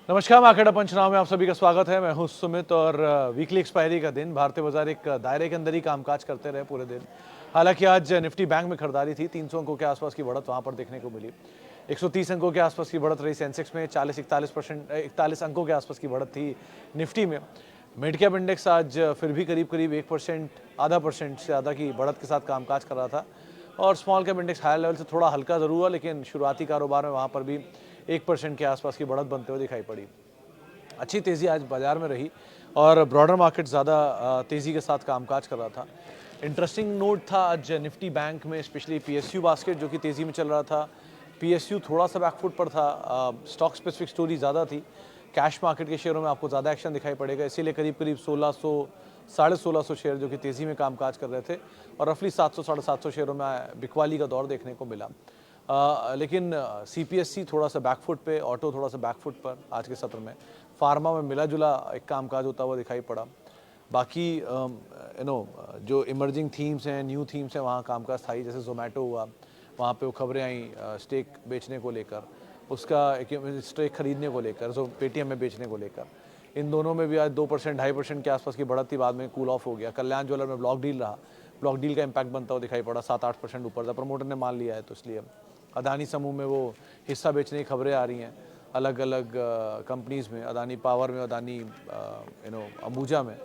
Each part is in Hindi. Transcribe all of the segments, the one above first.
नमस्कार, मार्केट पंचनामे में आप सभी का स्वागत है। मैं हूं सुमित और वीकली एक्सपायरी का दिन भारतीय बाजार एक दायरे के अंदर ही कामकाज करते रहे पूरे दिन। हालांकि आज निफ्टी बैंक में खरीदारी थी, 300 अंकों के आसपास की बढ़त वहां पर देखने को मिली। 130 अंकों के आसपास की बढ़त रही सेंसेक्स में, 41 अंकों के आसपास की बढ़त थी निफ्टी में। मिड कैप इंडेक्स आज फिर भी करीब करीब 1%, आधा परसेंट से ज़्यादा की बढ़त के साथ कामकाज कर रहा था और small cap index higher level से थोड़ा हल्का ज़रूर हुआ, लेकिन शुरुआती कारोबार में वहाँ पर भी 1% के आसपास की बढ़त बनते हुए दिखाई पड़ी। अच्छी तेज़ी आज बाजार में रही और ब्रॉडर मार्केट ज़्यादा तेज़ी के साथ कामकाज कर रहा था। इंटरेस्टिंग नोट था आज निफ्टी बैंक में, स्पेशली पीएसयू बास्केट जो कि तेज़ी में चल रहा था। पीएसयू थोड़ा सा बैकफुट पर था, स्टॉक स्पेसिफिक स्टोरी ज़्यादा थी। कैश मार्केट के शेयरों में आपको ज़्यादा एक्शन दिखाई पड़ेगा, इसीलिए करीब करीब 1600 साढ़े 1600 शेयर जो कि तेज़ी में कामकाज कर रहे थे और रफली 700 साढ़े 700 शेयरों में बिकवाली का दौर देखने को मिला। लेकिन सीपीएससी थोड़ा सा बैकफुट पे, ऑटो थोड़ा सा बैकफुट पर आज के सत्र में। फार्मा में मिला जुला एक कामकाज होता हुआ दिखाई पड़ा। बाकी जो इमर्जिंग थीम्स हैं, न्यू थीम्स हैं, वहाँ कामकाज था ही। जैसे जोमेटो हुआ, वहाँ पे वो खबरें आई स्टेक बेचने को लेकर, उसका एक स्टेक खरीदने को लेकर, जो पेटीएम में बेचने को लेकर। इन दोनों में भी आज 2% 2.5% के आसपास की बढ़त थी, बाद में कूल ऑफ हो गया। कल्याण ज्वेलर में ब्लॉक डील रहा, ब्लॉक डील का इम्पैक्ट बनता हुआ दिखाई पड़ा, 7-8% ऊपर था। प्रमोटर ने मान लिया है तो इसलिए अदानी समूह में वो हिस्सा बेचने की खबरें आ रही हैं अलग अलग कंपनीज़ में, अदानी पावर में, अदानी अंबुजा में।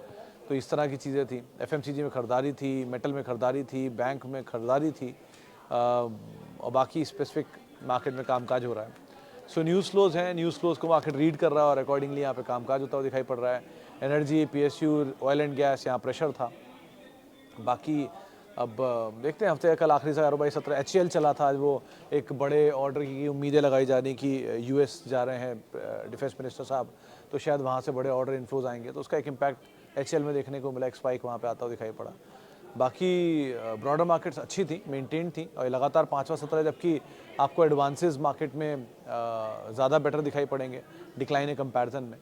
तो इस तरह की चीज़ें थी। एफएमसीजी में खरीदारी थी, मेटल में खरीदारी थी, बैंक में खरीदारी थी और बाकी स्पेसिफिक मार्केट में कामकाज हो रहा है। सो न्यूज़ फ्लोज हैं, न्यूज़ फ्लोज को मार्केट रीड कर रहा है और अकॉर्डिंगली यहाँ पे कामकाज होता हुआ दिखाई पड़ रहा है। Energy, PSU, oil and gas, यहाँ प्रेशर था। बाकी अब देखते हैं, हफ्ते का कल आखिरी सा कारोबारी सत्र एचसीएल चला था आज। वो एक बड़े ऑर्डर की उम्मीदें लगाई जा रही कि यूएस जा रहे हैं डिफेंस मिनिस्टर साहब, तो शायद वहाँ से बड़े ऑर्डर इन्फ्लोज आएंगे, तो उसका एक इम्पैक्ट एचसीएल में देखने को मिला। एक स्पाइक वहाँ पे आता हुआ दिखाई पड़ा। बाकी ब्रॉडर मार्केट्स अच्छी थी, मेंटेन थी और लगातार 5वां सत्र है, जबकि आपको एडवांसेस मार्केट में ज़्यादा बेटर दिखाई पड़ेंगे डिक्लाइन के कंपैरिजन में।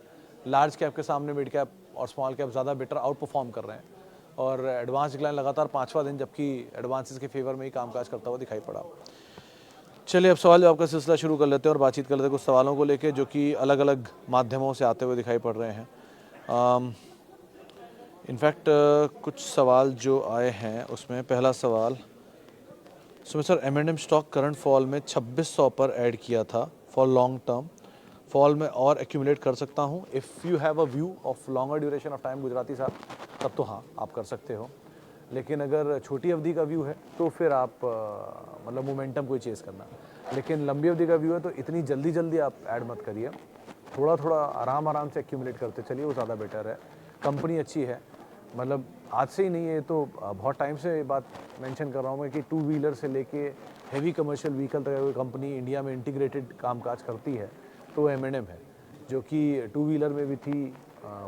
लार्ज कैप के सामने मिड कैप और स्मॉल कैप ज़्यादा बेटर आउट परफॉर्म कर रहे हैं और एडवांस डिक्लाइन लगातार 5वां दिन, जबकि एडवांसेस के फेवर में ही कामकाज करता हुआ दिखाई पड़ा। चलिए अब सवाल जवाब का सिलसिला शुरू कर लेते हैं और बातचीत कर लेते हैं कुछ सवालों को लेके जो कि अलग अलग माध्यमों से आते हुए दिखाई पड़ रहे हैं। इनफैक्ट कुछ सवाल जो आए हैं उसमें पहला सवाल, Sumit sir, M&M stock current fall में 2600 पर ऐड किया था फॉर लॉन्ग टर्म, फॉल में और एक्यूमुलेट कर सकता हूँ? If you have a view of longer duration of time Gujarati साहब, तब तो हाँ आप कर सकते हो। लेकिन अगर छोटी अवधि का व्यू है तो फिर आप मतलब मोमेंटम को ही चेस करना। लेकिन लंबी अवधि का व्यू है तो इतनी जल्दी जल्दी आप ऐड मत करिए, थोड़ा थोड़ा आराम आराम से एक्यूमुलेट करते चलिए, वो ज़्यादा बेटर है। कंपनी अच्छी है, मतलब आज से ही नहीं है, तो बहुत टाइम से ये बात मेंशन कर रहा हूँ मैं कि 2 व्हीलर से लेके हेवी कमर्शियल व्हीकल तक कोई कंपनी इंडिया में इंटीग्रेटेड कामकाज करती है तो M&M है, जो कि 2 व्हीलर में भी थी,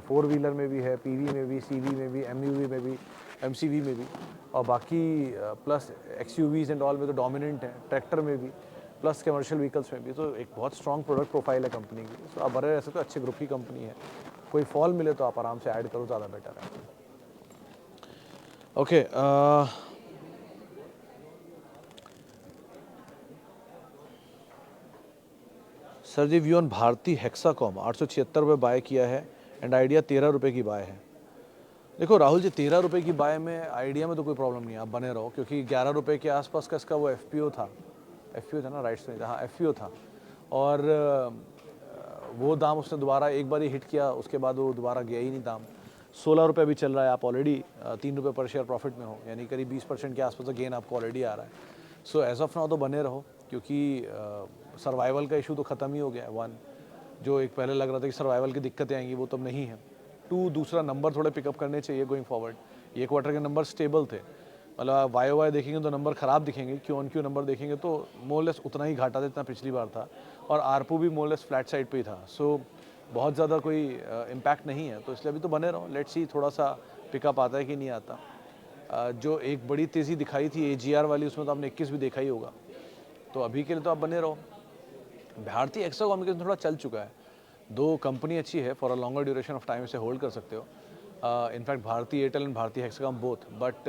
4 व्हीलर में भी है, पीवी में भी, सीवी में भी, एमयूवी में भी, एमसीवी में भी, और बाकी प्लस एक्सयूवीज एंड ऑल में तो डोमिनेंट है, ट्रैक्टर में भी, प्लस कमर्शियल व्हीकल्स में भी। तो एक बहुत स्ट्रॉन्ग प्रोडक्ट प्रोफाइल है कंपनी की। तो आप बड़े रह सकते हो, अच्छे ग्रुप की कंपनी है। कोई फॉल मिले तो आप आराम से ऐड करो, ज़्यादा बेटर है। Okay, sir ji, view on Bharti Hexacom 876 रुपये बाय किया है एंड आइडिया 13 रुपये की बाय है। देखो राहुल जी, 13 रुपये की बाय में आइडिया में तो कोई प्रॉब्लम नहीं है, आप बने रहो, क्योंकि 11 रुपये के आसपास का इसका वो एफपीओ था, ना, राइट्स में, हाँ एफपीओ था। और वो दाम उसने दोबारा एक बार ही हिट किया, उसके बाद वो दोबारा गया ही नहीं दाम। 16 रुपये अभी चल रहा है, आप ऑलरेडी 3 रुपये पर शेयर प्रॉफिट में हो, यानी करीब 20% के आसपास का गेन आपको ऑलरेडी आ रहा है। सो एज ऑफ नाउ तो बने रहो, क्योंकि सर्वाइवल का इशू तो ख़त्म ही हो गया है। 1, जो एक पहले लग रहा था कि सर्वाइवल की दिक्कतें आएंगी, वो तब नहीं है। 2, दूसरा नंबर थोड़े पिकअप करने चाहिए गोइंग फॉरवर्ड। ये क्वार्टर के नंबर स्टेबल थे, मतलब आप वाई देखेंगे तो नंबर ख़राब दिखेंगे, क्यू ऑन क्यू नंबर देखेंगे तो मोरलेस उतना ही घाटा था जितना पिछली बार था, और आरपू भी मोरलेस फ्लैट साइड पे ही था। सो बहुत ज़्यादा कोई इम्पैक्ट नहीं है, तो इसलिए अभी तो बने रहो। लेट्स सी थोड़ा सा पिकअप आता है कि नहीं आता। जो एक बड़ी तेज़ी दिखाई थी एजीआर वाली, उसमें तो आपने 21 भी देखा ही होगा। तो अभी के लिए तो आप बने रहो। भारतीय एक्सा कम्युनिकेशन थोड़ा चल चुका है, दो कंपनी अच्छी है, for a longer duration of time से होल्ड कर सकते हो। In fact Bharti Airtel and Bharti Hexacom both, but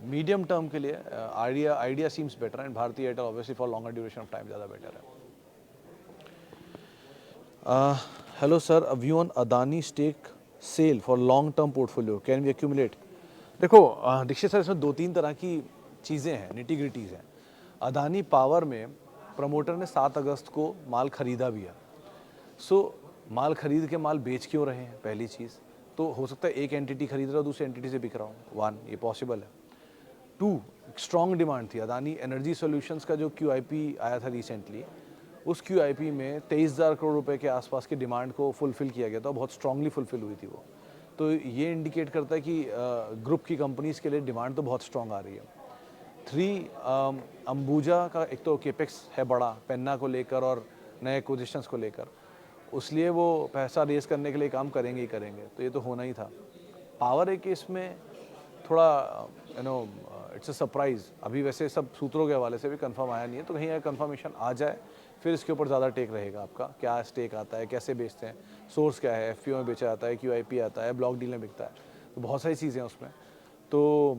medium term के लिए Idea seems better and Bharti Airtel obviously for longer duration of time ज़्यादा बेटर है। Hello sir, a view on Adani stake sale for long term portfolio, can we accumulate? देखो दीक्षित सर, इसमें दो तीन तरह की चीज़ें हैं, निटी ग्रिटीज़ हैं। अदानी पावर में प्रमोटर ने 7 अगस्त को माल खरीदा भी है। सो माल खरीद के माल बेच क्यों रहे हैं, पहली चीज़। तो हो सकता है एक एंटिटी खरीद रहा हो, दूसरी एंटिटी से बिक रहा हूँ, वन, ये पॉसिबल है। टू, स्ट्रॉन्ग डिमांड थी। अदानी एनर्जी सॉल्यूशंस का जो क्यूआईपी आया था रिसेंटली, उस क्यूआईपी में 23,000 करोड़ रुपए के आसपास की डिमांड को फुलफिल किया गया था, बहुत स्ट्रांगली फुलफिल हुई थी वो। तो ये इंडिकेट करता है कि ग्रुप की कंपनीज के लिए डिमांड तो बहुत स्ट्रांग आ रही है। थ्री, अंबुजा का एक तो केपेक्स है बड़ा, पेन्ना को लेकर और नए एक्विजिशंस को लेकर, उसलिए वो पैसा रेज करने के लिए काम करेंगे ही करेंगे, तो ये तो होना ही था। पावर है कि इसमें थोड़ा इट्स अ सरप्राइज। अभी वैसे सब सूत्रों के हवाले से भी कंफर्म आया नहीं है, तो कहीं अगर कंफर्मेशन आ जाए फिर इसके ऊपर ज़्यादा टेक रहेगा आपका। क्या स्टेक आता है, कैसे बेचते हैं, सोर्स क्या है, एफपीओ में बेचा जाता है, क्यूआईपी आता है, ब्लॉक डील में बिकता है, तो बहुत सारी चीज़ें हैं उसमें। तो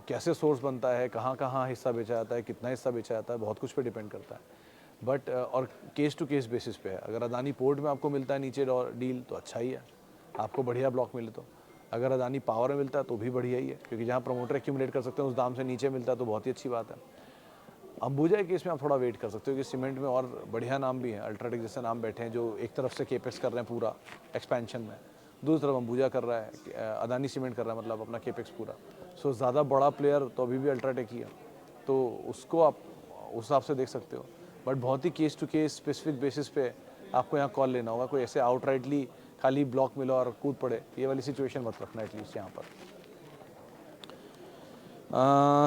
कैसे सोर्स बनता है, कहाँ कहाँ हिस्सा बेचा जाता है, कितना हिस्सा बेचा जाता है, बहुत कुछ पे डिपेंड करता है। बट और केस टू केस बेसिस पे है। अगर अदानी पोर्ट में आपको मिलता है नीचे डील तो अच्छा ही है, आपको बढ़िया ब्लॉक मिले तो। अगर अदानी पावर में मिलता है तो भी बढ़िया ही है, क्योंकि जहाँ प्रमोटर एक्यूमुलेट कर सकते हैं उस दाम से नीचे मिलता है तो बहुत ही अच्छी बात है। अंबुजा के केस में आप थोड़ा वेट कर सकते हो कि सीमेंट में और बढ़िया नाम भी हैं, अल्ट्राटेक जैसे नाम बैठे हैं जो एक तरफ से केपेक्स कर रहे हैं पूरा एक्सपेंशन में, दूसरी तरफ अंबुजा कर रहा है, अदानी सीमेंट कर रहा है, मतलब अपना केपेक्स पूरा। सो ज़्यादा बड़ा प्लेयर तो अभी भी अल्ट्राटेक ही है, तो उसको आप उस हिसाब से देख सकते हो। बट बहुत ही case to case specific basis पे आपको यहाँ कॉल लेना होगा। कोई ऐसे आउटराइटली खाली ब्लॉक मिलो और कूद पड़े, ये वाली सिचुएशन मत रखना एटलीस्ट यहाँ पर।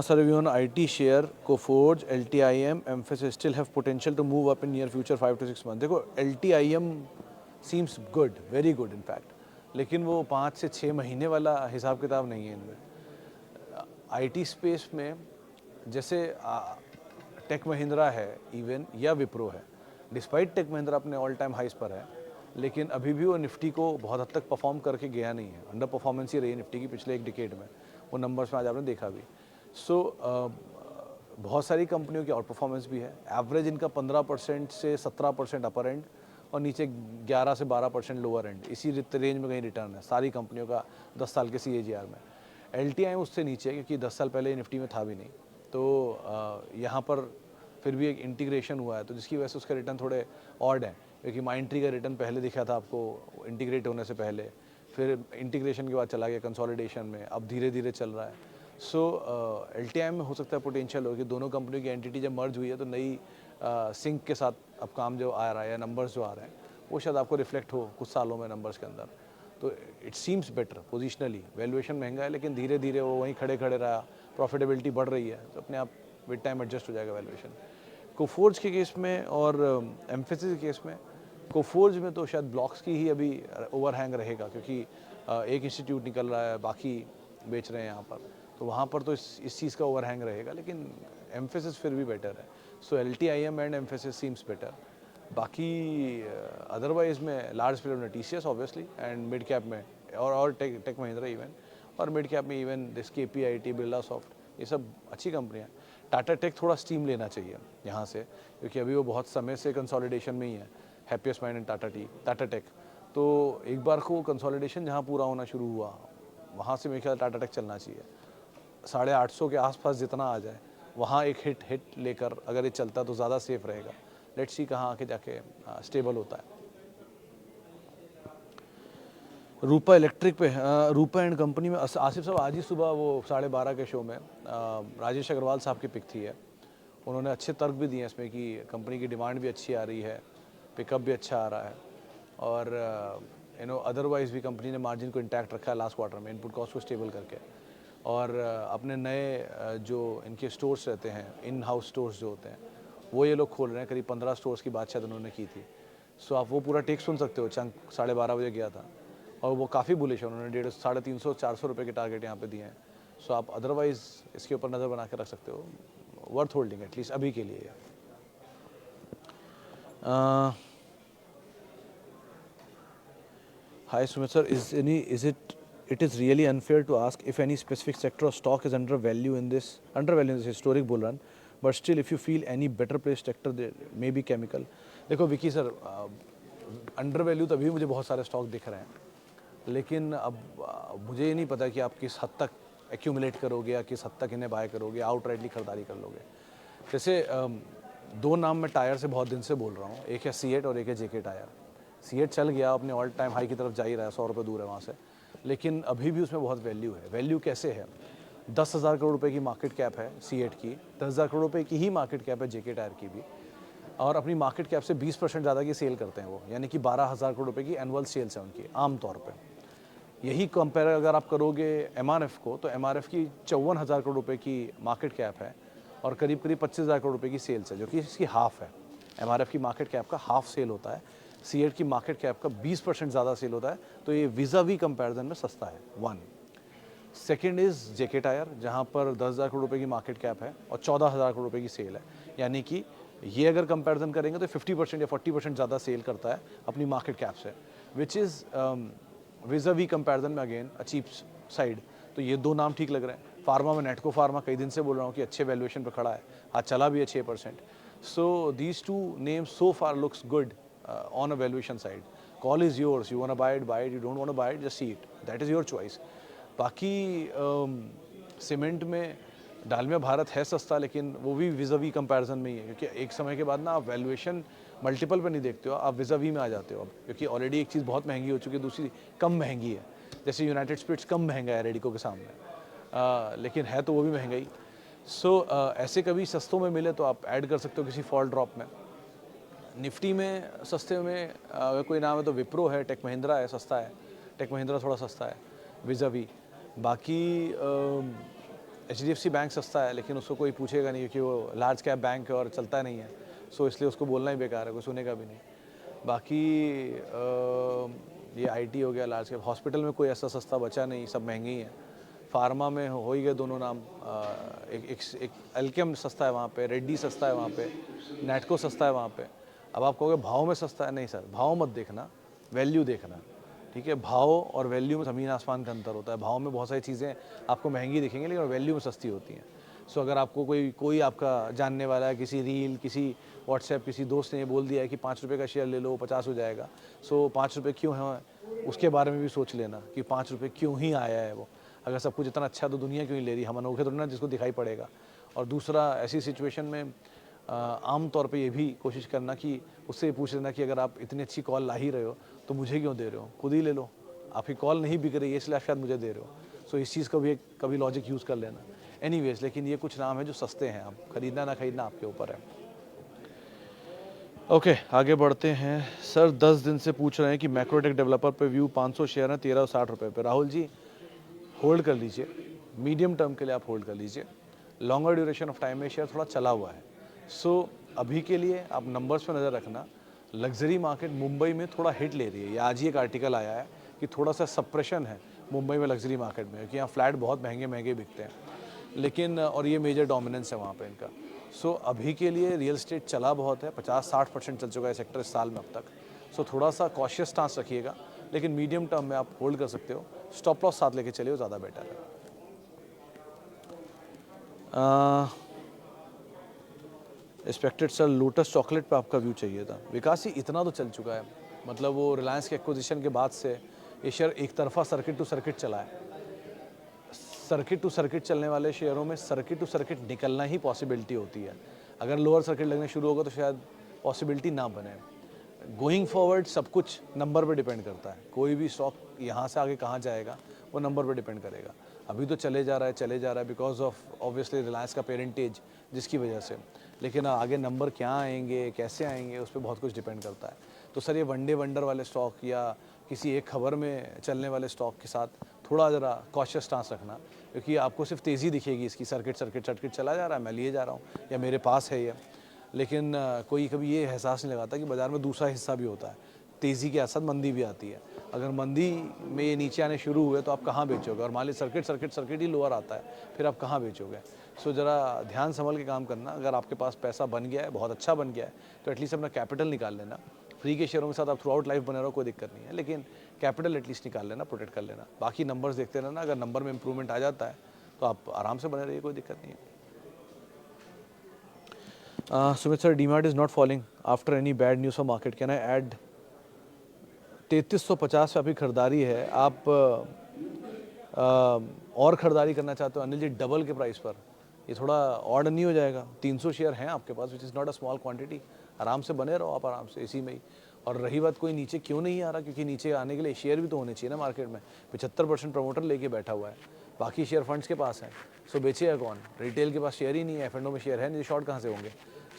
Sir, review on IT share, Coforge, LTIM, Mphasis still have potential to move up in near future 5 to 6 months. देखो LTIM seems good, very good in fact, लेकिन वो 5 से 6 महीने वाला हिसाब किताब नहीं है इनमें। IT स्पेस में जैसे टेक महिंद्रा है इवन, या विप्रो है, डिस्पाइट टेक महिंद्रा अपने ऑल टाइम हाइस पर है, लेकिन अभी भी वो निफ्टी को बहुत हद तक परफॉर्म करके गया नहीं है। अंडर परफॉर्मेंस ही रही है निफ्टी की पिछले एक डिकेड में, वो नंबर्स में आज आपने देखा भी। सो बहुत सारी कंपनियों की आउट परफॉर्मेंस भी है। एवरेज इनका 15% से 17% अपर एंड और नीचे 11 से 12% लोअर एंड, इसी रेंज में कहीं रिटर्न है सारी कंपनियों का 10 साल के CAGR में। LTI उससे नीचे है क्योंकि 10 साल पहले निफ्टी में था भी नहीं, तो यहाँ पर फिर भी एक इंटीग्रेशन हुआ है, तो जिसकी वजह से उसके रिटर्न थोड़े ऑड हैं, क्योंकि माइंडट्री का रिटर्न पहले दिखा था आपको इंटीग्रेट होने से पहले, फिर इंटीग्रेशन के बाद चला गया कंसोलिडेशन में, अब धीरे धीरे चल रहा है। सो LTI में हो सकता है पोटेंशियल हो कि दोनों कंपनियों की एंटिटी जब मर्ज हुई है तो नई सिंक के साथ अब काम जो आ रहा है या नंबर्स जो आ रहे हैं वो शायद आपको रिफ्लेक्ट हो कुछ सालों में नंबर्स के अंदर। तो it seems better positionally. Valuation महंगा है लेकिन धीरे धीरे वो वहीं खड़े खड़े रहा, प्रॉफिटेबिलिटी बढ़ रही है, तो अपने आप विद टाइम एडजस्ट हो जाएगा वैल्यूएशन। कोफोर्ज के केस में और एम्फेसिस के केस में, कोफोर्ज में तो शायद ब्लॉक्स की ही अभी ओवरहैंग रहेगा, क्योंकि एक इंस्टीट्यूट निकल रहा है, बाकी बेच रहे हैं यहाँ पर, तो वहाँ पर तो इस चीज़ का ओवरहैंग रहेगा, लेकिन एम्फेसिस फिर भी बेटर है। सो LTIM and emphasis seems better. बाकी अदरवाइज में लार्ज प्लेयर में TCS obviously, and mid cap में और टेक महिंद्रा इवन, और मिड कैप में even this KPIT, Birla soft, ये सब अच्छी कंपनियाँ हैं। टाटा टेक थोड़ा स्टीम लेना चाहिए यहाँ से, क्योंकि अभी वो बहुत समय से कंसोलिडेशन में ही है, Happiest Mind and Tata Tech. तो एक बार को कंसोलिडेशन जहाँ पूरा होना शुरू हुआ, वहाँ से मेरे ख्याल टाटा टेक चलना चाहिए। 850 के आसपास जितना आ जाए, वहाँ एक हिट लेकर अगर ये चलता तो ज़्यादा सेफ रहेगा। लेट्स सी कहाँ आके जाके स्टेबल होता है। रूपा इलेक्ट्रिक पे, रूपा एंड कंपनी में आसिफ साहब आज ही सुबह वो 12:30 के शो में राजेश अग्रवाल साहब की पिक थी है, उन्होंने अच्छे तर्क भी दिए इसमें कि कंपनी की डिमांड भी अच्छी आ रही है, पिकअप भी अच्छा आ रहा है, और अदरवाइज भी कंपनी ने मार्जिन को इंटैक्ट रखा है लास्ट क्वार्टर में, इनपुट कॉस्ट को स्टेबल करके, और अपने नए जो इनके स्टोर्स रहते हैं, इन हाउस स्टोर्स जो होते हैं, वो ये लोग खोल रहे हैं। करीब 15 स्टोर्स की बात शायद उन्होंने की थी। सो आप वो पूरा टेक सुन सकते हो, चंक 12:30 बजे गया था, और वो काफ़ी बुलिश है, उन्होंने 150, 350, 400 रुपये के टारगेट यहाँ पे दिए हैं। सो आप अदरवाइज़ इसके ऊपर नज़र बना के रख सकते हो, वर्थ होल्डिंग एटलीस्ट अभी के लिए। Hi Sumit sir, it is really unfair to ask if any specific sector or stock is undervalued in this historic bull run, but still if you feel any better placed sector there may be chemical. देखो विकी सर, अंडर वैल्यू तभी मुझे बहुत सारे स्टॉक दिख रहे हैं, लेकिन अब मुझे ये नहीं पता कि आप किस हद तक एक्यूमुलेट करोगे या किस हद तक इन्हें बाय करोगे, आउटराइटली खरीदारी कर लोगे। जैसे दो नाम मैं टायर से बहुत दिन से बोल रहा हूँ, एक है सीएट और एक है जेके टायर। सीएट चल गया, अपने ऑल टाइम हाई की तरफ जा ही रहा है, 100 रुपये दूर है वहाँ से, लेकिन अभी भी उसमें बहुत वैल्यू है। वैल्यू कैसे है? 10,000 करोड़ रुपए की मार्केट कैप है सीएट की, 10,000 करोड़ रुपए की ही मार्केट कैप है जेके टायर की भी, और अपनी मार्केट कैप से 20% ज़्यादा की सेल करते हैं वो, यानी कि 12,000 करोड़ रुपए की एनुअल सेल्स है उनकी आम तौर पे। यही कंपेयर अगर आप करोगे एमआरएफ को, तो एमआरएफ की 54,000 करोड़ रुपए की मार्केट कैप है और करीब करीब 25,000 करोड़ रुपए की सेल्स है, जो कि इसकी हाफ है। एमआरएफ की मार्केट कैप का हाफ सेल होता है, सीएट की मार्केट कैप का 20% ज़्यादा सेल होता है, तो ये विज़ावी कंपैरिजन में सस्ता है। One second is JK tyre, जहाँ पर 10,000 करोड़ रुपए की मार्केट कैप है और 14,000 करोड़ रुपए की सेल है, यानी कि ये अगर कंपैरिजन करेंगे तो 50% या 40% ज़्यादा सेल करता है अपनी मार्केट कैप से, विच इज़ विज़ावी कंपैरिजन में अगेन अ चीप साइड। तो ये दो नाम ठीक लग रहे हैं। फार्मा में नेटको फार्मा कई दिन से बोल रहा हूँ कि अच्छे वैल्यूएशन पर खड़ा है, आज चला भी है 6%। So these two names so far looks good on a valuation side. Call is yours, you want to buy it, you don't want to buy it, just see it, that is your choice. बाकी सीमेंट में डालमिया भारत है सस्ता, लेकिन वो भी विज़ावी कंपैरिजन में ही है, क्योंकि एक समय के बाद ना आप वैल्यूएशन मल्टीपल पे नहीं देखते हो, आप विज़ावी में आ जाते हो अब, क्योंकि ऑलरेडी एक चीज़ बहुत महंगी हो चुकी है, दूसरी कम महंगी है। जैसे यूनाइटेड स्पिरिट्स कम महंगा है रेडिको के सामने, लेकिन है तो वो भी महंगा ही। सो ऐसे कभी सस्तों में मिले तो आप ऐड कर सकते हो किसी फॉल ड्रॉप में। निफ्टी में सस्ते में अगर कोई नाम है तो विप्रो है, टेक महिंद्रा है, सस्ता है, टेक महिंद्रा थोड़ा सस्ता है विज़ावी। बाकी HDFC बैंक सस्ता है, लेकिन उसको कोई पूछेगा नहीं, क्योंकि वो लार्ज कैप बैंक है और चलता नहीं है, सो इसलिए उसको बोलना ही बेकार है, कोई सुनेगा भी नहीं। बाकी ये IT हो गया लार्ज कैप। हॉस्पिटल में कोई ऐसा सस्ता बचा नहीं, सब महंगे ही हैं। फार्मा में हो ही गए दोनों नाम, एक एल्केम सस्ता है वहाँ पे, रेड्डी सस्ता है वहाँ पे, नेटको सस्ता है वहाँ पे। अब आप कहोगे भाव में सस्ता है, नहीं सर, भाव मत देखना, वैल्यू देखना, ठीक है। भाव और वैल्यू में ज़मीन आसमान का अंतर होता है। भाव में बहुत सारी चीज़ें आपको महंगी दिखेंगी, लेकिन वैल्यू में सस्ती होती हैं। सो अगर आपको कोई आपका जानने वाला है, किसी रील, किसी व्हाट्सएप, किसी दोस्त ने बोल दिया है कि 5 रुपये का शेयर ले लो 50 हो जाएगा, सो 5 रुपये क्यों है उसके बारे में भी सोच लेना कि 5 रुपये क्यों ही आया है वो। अगर सब कुछ इतना अच्छा है तो दुनिया क्यों ही ले रही, हम अनोखे थोड़ी ना जिसको दिखाई पड़ेगा। और दूसरा, ऐसी सिचुएशन में आम तौर पे ये भी कोशिश करना कि उससे पूछ लेना कि अगर आप इतनी अच्छी कॉल ला ही रहे हो तो मुझे क्यों दे रहे हो, खुद ही ले लो, आपकी कॉल नहीं बिक रही है इसलिए आप शायद मुझे दे रहे हो। सो इस चीज़ का भी कभी लॉजिक यूज़ कर लेना। एनीवेज, लेकिन ये कुछ नाम है जो सस्ते हैं, आप खरीदना ना खरीदना आपके ऊपर है। ओके, आगे बढ़ते हैं। सर 10 दिन से पूछ रहे हैं कि मैक्रोटेक डेवलपर पे व्यू 500 शेयर है 1360 रुपये पे। राहुल जी होल्ड कर लीजिए, मीडियम टर्म के लिए आप होल्ड कर लीजिए। लॉन्गर ड्यूरेशन ऑफ टाइम में शेयर थोड़ा चला हुआ है। सो अभी के लिए आप नंबर्स पर नज़र रखना। लग्जरी मार्केट मुंबई में थोड़ा हिट ले रही है, ये आज ही एक आर्टिकल आया है कि थोड़ा सा सप्रेशन है मुंबई में लग्जरी मार्केट में, क्योंकि यहाँ फ्लैट बहुत महंगे महंगे बिकते हैं, लेकिन और ये मेजर डोमिनेंस है वहाँ पे इनका। सो अभी के लिए रियल एस्टेट चला बहुत है, 50-60% चल चुका है सेक्टर इस साल में अब तक। सो थोड़ा सा कॉशियस स्टांस रखिएगा, लेकिन मीडियम टर्म में आप होल्ड कर सकते हो। स्टॉप लॉस साथ लेके चलिए, ज़्यादा बेटर है। एक्सपेक्टेड सर लोटस चॉकलेट पे आपका व्यू चाहिए था। विकास ही इतना तो चल चुका है, मतलब वो रिलायंस के एक्विजिशन के बाद से ये शेयर एक तरफा सर्किट टू सर्किट चला है। सर्किट टू सर्किट चलने वाले शेयरों में सर्किट टू सर्किट निकलना ही पॉसिबिलिटी होती है। अगर लोअर सर्किट लगने शुरू होगा तो शायद पॉसिबिलिटी ना बने। गोइंग फॉरवर्ड सब कुछ नंबर पे डिपेंड करता है, कोई भी स्टॉक यहाँ से आगे कहाँ जाएगा वो नंबर पे डिपेंड करेगा। अभी तो चले जा रहा है बिकॉज ऑफ ऑब्वियसली रिलायंस का पेरेंटेज जिसकी वजह से, लेकिन आगे नंबर क्या आएंगे, कैसे आएंगे, उस पर बहुत कुछ डिपेंड करता है। तो सर ये वनडे वंडर वाले स्टॉक या किसी एक खबर में चलने वाले स्टॉक के साथ थोड़ा ज़रा कॉशियस स्टांस रखना, क्योंकि आपको सिर्फ तेज़ी दिखेगी इसकी, सर्किट चला जा रहा है, मैं लिए जा रहा हूँ या मेरे पास है ये, लेकिन कोई कभी ये एहसास नहीं लगाता कि बाज़ार में दूसरा हिस्सा भी होता है। तेज़ी के साथ मंदी भी आती है। अगर मंदी में ये नीचे आने शुरू हुए तो आप कहाँ बेचोगे, और मान लीजिए सर्किट ही लोअर आता है, फिर आप कहाँ बेचोगे। सो ज़रा ध्यान संभल के काम करना। अगर आपके पास पैसा बन गया है, बहुत अच्छा बन गया है, तो एटलीस्ट अपना कैपिटल निकाल लेना। फ्री के शेयरों के साथ आप थ्रू आउट लाइफ बने रहो, कोई दिक्कत नहीं है, लेकिन कैपिटल एटलीस्ट निकाल लेना, प्रोटेक्ट कर लेना। बाकी नंबर्स देखते रहना, अगर नंबर में इंप्रूवमेंट आ जाता है तो आप आराम से बने रहिए, कोई दिक्कत नहीं है। Sumit sir, DMart is not falling after any bad news for market. Can I add 3350 पे आपकी खरीदारी है, आप और खरीदारी करना चाहते हो अनिल जी डबल के प्राइस पर, ये थोड़ा ऑड नहीं हो जाएगा? 300 शेयर हैं आपके पास, which is not a small quantity. आराम से बने रहो आप, आराम से इसी में ही। और रही बात कोई नीचे क्यों नहीं आ रहा, क्योंकि नीचे आने के लिए शेयर भी तो होने चाहिए ना मार्केट में। 75% प्रमोटर लेके बैठा हुआ है, बाकी शेयर फंड्स के पास हैं। सो बेचेगा कौन? रिटेल के पास शेयर ही नहीं है, एफ&ओ में शेयर है नहीं, शॉर्ट कहाँ से होंगे?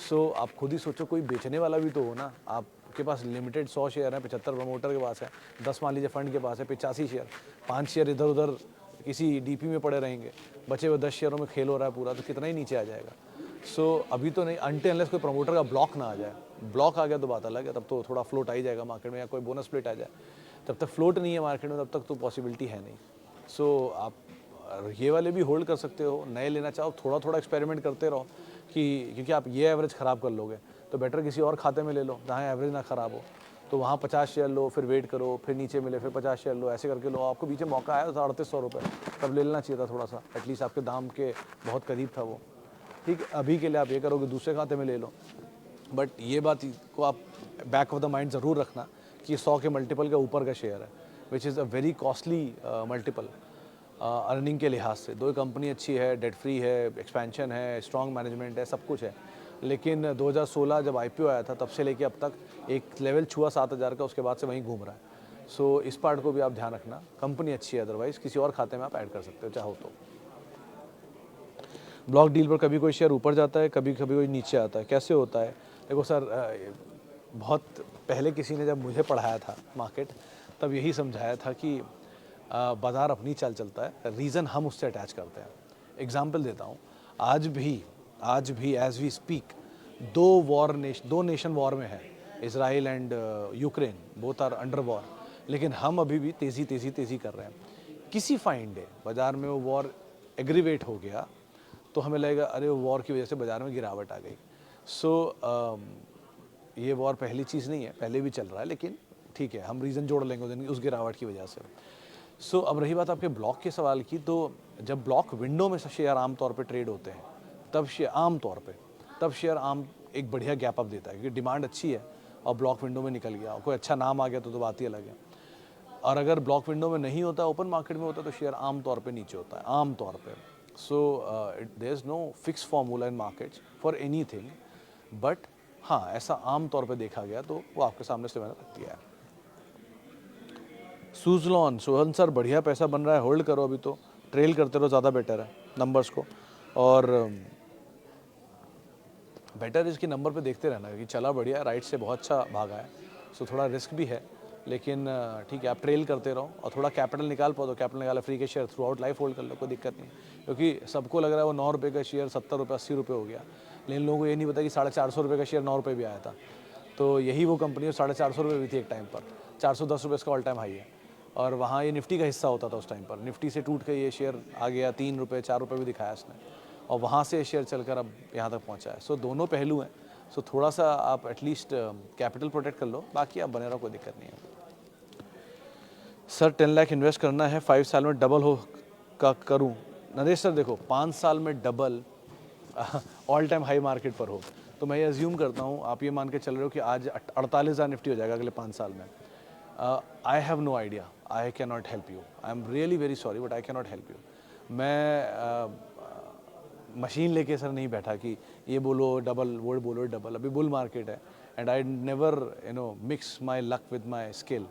सो आप खुद ही सोचो, कोई बेचने वाला भी तो हो ना। आपके पास लिमिटेड 100 शेयर हैं, 75 प्रमोटर के पास है, 10 मान लीजिए फंड के पास है, 85 शेयर, 5 शेयर इधर उधर किसी डीपी में पड़े रहेंगे, बचे हुए 10 शेयरों में खेल हो रहा है पूरा, तो कितना ही नीचे आ जाएगा। सो अभी तो नहीं, अनटिल अनलेस कोई प्रमोटर का ब्लॉक ना आ जाए। ब्लॉक आ गया तो बात अलग है, तब तो थोड़ा फ्लोट आ ही जाएगा मार्केट में, या कोई बोनस स्प्लिट आ जाए। तब तक फ्लोट नहीं है मार्केट में, तब तक तो पॉसिबिलिटी है नहीं। सो आप ये वाले भी होल्ड कर सकते हो, नए लेना चाहो थोड़ा थोड़ा एक्सपेरिमेंट करते रहो, कि क्योंकि आप ये एवरेज ख़राब कर लोगे तो बेटर किसी और खाते में ले लो जहाँ एवरेज ना ख़राब हो। तो वहाँ 50 शेयर लो, फिर वेट करो, फिर नीचे मिले, फिर 50 शेयर लो, ऐसे करके लो। आपको पीछे मौका आया था 3800 रुपये, तब ले लेना चाहिए था थोड़ा सा, एटलीस्ट आपके दाम के बहुत करीब था वो। ठीक है, अभी के लिए आप ये करोगे दूसरे खाते में ले लो। बट ये बात को आप बैक ऑफ द माइंड ज़रूर रखना कि 100 के मल्टीपल के ऊपर का शेयर है, which is a very costly multiple earning के लिहाज से। दो कंपनी अच्छी है, डेट फ्री है, एक्सपेंशन है, स्ट्रॉन्ग मैनेजमेंट है, सब कुछ है। लेकिन 2016 जब आईपीओ आया था तब से लेके अब तक एक लेवल छुआ 7000 का, उसके बाद से वहीं घूम रहा है। सो इस पार्ट को भी आप ध्यान रखना। कंपनी अच्छी है, अदरवाइज़ किसी और खाते में आप ऐड कर सकते हो चाहो तो। ब्लॉक डील पर कभी कोई शेयर ऊपर जाता है, कभी कभी कोई नीचे आता है, कैसे होता है? देखो सर, बहुत पहले किसी ने जब मुझे पढ़ाया था मार्केट, तब यही समझाया था कि बाज़ार अपनी चाल चलता है, रीज़न हम उससे अटैच करते हैं। एग्जाम्पल देता हूँ, आज भी एज वी स्पीक दो नेशन वॉर में है, Israel and Ukraine, both are under war. लेकिन हम अभी भी तेज़ी कर रहे हैं। किसी फाइन डे बाज़ार में वो वॉर एग्रीवेट हो गया तो हमें लगेगा अरे वो वॉर की वजह से बाज़ार में गिरावट आ गई। सो ये वॉर पहली चीज़ नहीं है, पहले भी चल रहा है, लेकिन ठीक है, हम रीज़न जोड़ लेंगे उस गिरावट की वजह से। सो अब रही बात आपके ब्लॉक के सवाल की, तो जब ब्लॉक विंडो में शेयर आमतौर पे ट्रेड होते हैं, तब शेयर एक बढ़िया गैप अप देता है, क्योंकि डिमांड अच्छी है और ब्लॉक विंडो में निकल गया और कोई अच्छा नाम आ गया तो बात ही अलग है। और अगर ब्लॉक विंडो में नहीं होता, ओपन मार्केट में होता, तो शेयर आमतौर पे नीचे होता है, आमतौर पे। So there is no fix formula in markets for anything, but हाँ, ऐसा आमतौर पे देखा गया तो वो आपके सामने से मैंने रख दिया है। सुजलॉन, सोहन सर बढ़िया पैसा बन रहा है, होल्ड करो, अभी तो ट्रेल करते रहो, ज़्यादा बेटर है नंबर्स को। और बेटर इसकी नंबर पे देखते रहना, क्योंकि चला बढ़िया, राइट से बहुत अच्छा भागा है। सो थोड़ा रिस्क भी है, लेकिन ठीक है, आप ट्रेल करते रहो और थोड़ा कैपिटल निकाल पाओ तो कैपिटल निकाला, फ्री के share through out life hold कर लो, कोई दिक्कत नहीं। क्योंकि सबको लग रहा है वो 9 रुपये का शेयर 70 रुपये 80 रुपये हो गया, लेकिन लोगों को ये नहीं पता कि 450 रुपये का शेयर 9 रुपये भी आया था। तो यही वो कंपनी 450 रुपये भी थी एक टाइम पर, 410 रुपये इसका ऑल टाइम हाई है। और वहाँ ये निफ्टी का हिस्सा होता था उस टाइम पर, निफ्टी से टूट के ये शेयर आ गया 3 रुपये 4 रुपये भी दिखाया इसने, और वहाँ से शेयर चलकर अब यहाँ तक पहुँचा है। सो दोनों पहलू हैं। सो थोड़ा सा आप एटलीस्ट कैपिटल प्रोटेक्ट कर लो, बाकी आप बने रहो, कोई दिक्कत नहीं है। सर 10 लाख इन्वेस्ट करना है, 5 साल में डबल हो का करूं? नरेश सर देखो, 5 साल में double all time high market पर हो तो मैं ये अज्यूम करता हूं, आप ये मान के चल रहे हो कि आज 48,000 निफ्टी हो जाएगा अगले 5 साल में। I have no idea, I can not help you, I am really very sorry, but I can not help you. मैं मशीन लेके सर नहीं बैठा कि ये बोलो डबल, वो बोलो डबल। अभी बुल मार्केट है and I never mix my luck with my skill.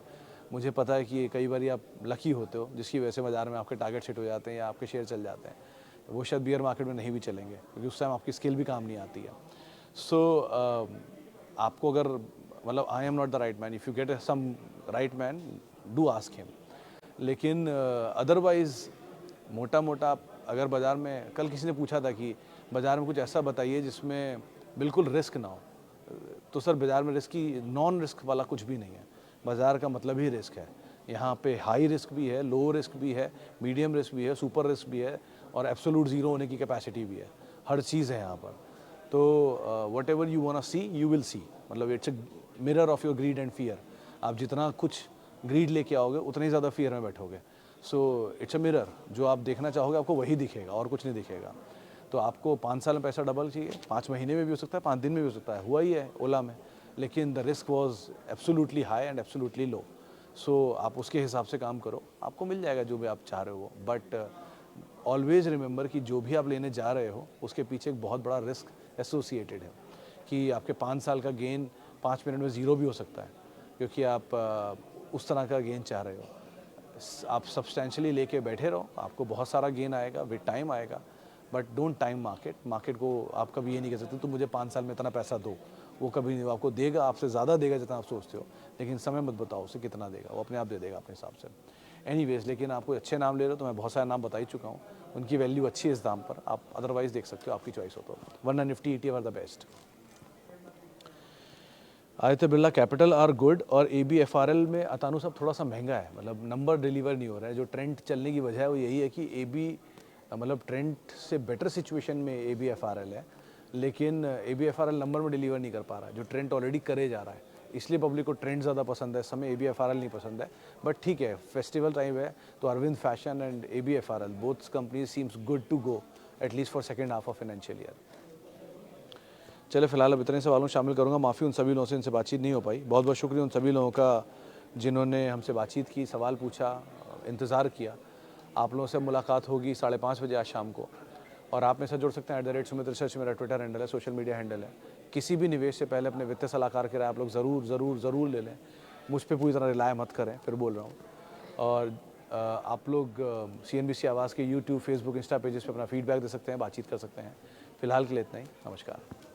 मुझे पता है कि कई बार आप लकी होते हो, जिसकी वजह से बाज़ार में आपके टारगेट सेट हो जाते हैं या आपके शेयर चल जाते हैं, वो शायद बियर मार्केट में नहीं भी चलेंगे, क्योंकि उस टाइम आपकी स्किल भी काम नहीं आती है। सो आपको अगर मतलब I am not the right man, if you get some right man do ask him. लेकिन अदरवाइज़ मोटा मोटा अगर बाज़ार में, कल किसी ने पूछा था कि बाज़ार में कुछ ऐसा बताइए जिसमें बिल्कुल रिस्क ना हो, तो सर बाज़ार में रिस्क की, नॉन रिस्क वाला कुछ भी नहीं है। बाज़ार का मतलब ही रिस्क है। यहाँ पे हाई रिस्क भी है, लो रिस्क भी है, मीडियम रिस्क भी है, सुपर रिस्क भी है, और एब्सोल्यूट ज़ीरो होने की कैपेसिटी भी है। हर चीज़ है यहाँ पर। तो whatever you want to see you will see, मतलब it's a mirror of your greed and fear. आप जितना कुछ ग्रीड लेके आओगे उतने ही ज़्यादा फियर में बैठोगे। सो इट्स अ मिरर, जो आप देखना चाहोगे आपको वही दिखेगा और कुछ नहीं दिखेगा। तो आपको 5 साल में पैसा डबल चाहिए, 5 महीने में भी हो सकता है, 5 दिन में भी हो सकता है, हुआ ही है ओला में। लेकिन the risk was absolutely high and absolutely low. So आप उसके हिसाब से काम करो, आपको मिल जाएगा जो भी आप चाह रहे हो। बट ऑलवेज रिमेंबर कि जो भी आप लेने जा रहे हो उसके पीछे एक बहुत बड़ा रिस्क एसोसिएटेड है, कि आपके 5 साल का गेन 5 मिनट में ज़ीरो भी हो सकता है, क्योंकि आप उस तरह का गेन चाह रहे हो। आप सब्सटेंशियली लेके बैठे रहो, आपको बहुत सारा गेन आएगा, विद टाइम आएगा, बट डोंट टाइम मार्केट को आप कभी ये नहीं कह सकते तुम मुझे 5 साल में इतना पैसा दो, वो कभी नहीं, वो आपको देगा, आपसे ज़्यादा देगा जितना आप सोचते हो, लेकिन समय मत बताओ उसे कितना देगा, वो अपने आप दे देगा अपने हिसाब से। एनीवेज, लेकिन आप कोई अच्छे नाम ले रहे हो तो मैं बहुत सारे नाम बता ही चुका हूँ, उनकी वैल्यू अच्छी है इस दाम पर, आप अदरवाइज देख सकते हो, आपकी चॉइस हो तो, वरना Nifty ETF are the best. Aditya Birla capital are good, और ABFRL में अतानु सब थोड़ा सा महंगा है, मतलब नंबर डिलीवर नहीं हो रहा है। जो ट्रेंड चलने की वजह है वो यही है कि मतलब ट्रेंड से बेटर सिचुएशन में ABFRL है, लेकिन ABFRL नंबर में डिलीवर नहीं कर पा रहा है, जो ट्रेंड ऑलरेडी करे जा रहा है, इसलिए पब्लिक को ट्रेंड ज़्यादा पसंद है, इस समय ABFRL नहीं पसंद है। बट ठीक है, फेस्टिवल टाइम है तो Arvind fashion and ABFRL both companies seems good to go at least for second half of financial year. चले फिलहाल अब इतने सवालों शामिल करूंगा, माफ़ी उन सभी लोगों से इनसे बातचीत नहीं हो पाई। बहुत बहुत शुक्रिया उन सभी लोगों का जिन्होंने हमसे बातचीत की, सवाल पूछा, इंतज़ार किया। आप लोगों से मुलाकात होगी 5:30 बजे आज शाम को, और आप मेरे साथ जुड़ सकते हैं @सुमित रिसर्च मेरा ट्विटर हैंडल है, सोशल मीडिया हैंडल है। किसी भी निवेश से पहले अपने वित्तीय सलाहकार की राय आप लोग ज़रूर ले लें, मुझ पर पूरी तरह रिलाय मत करें, फिर बोल रहा हूँ। और आप लोग CNBC आवाज़ के YouTube, Facebook, इंस्टा पेजेस पे अपना फीडबैक दे सकते हैं, बातचीत कर सकते हैं। फिलहाल के लिए इतना ही, नमस्कार।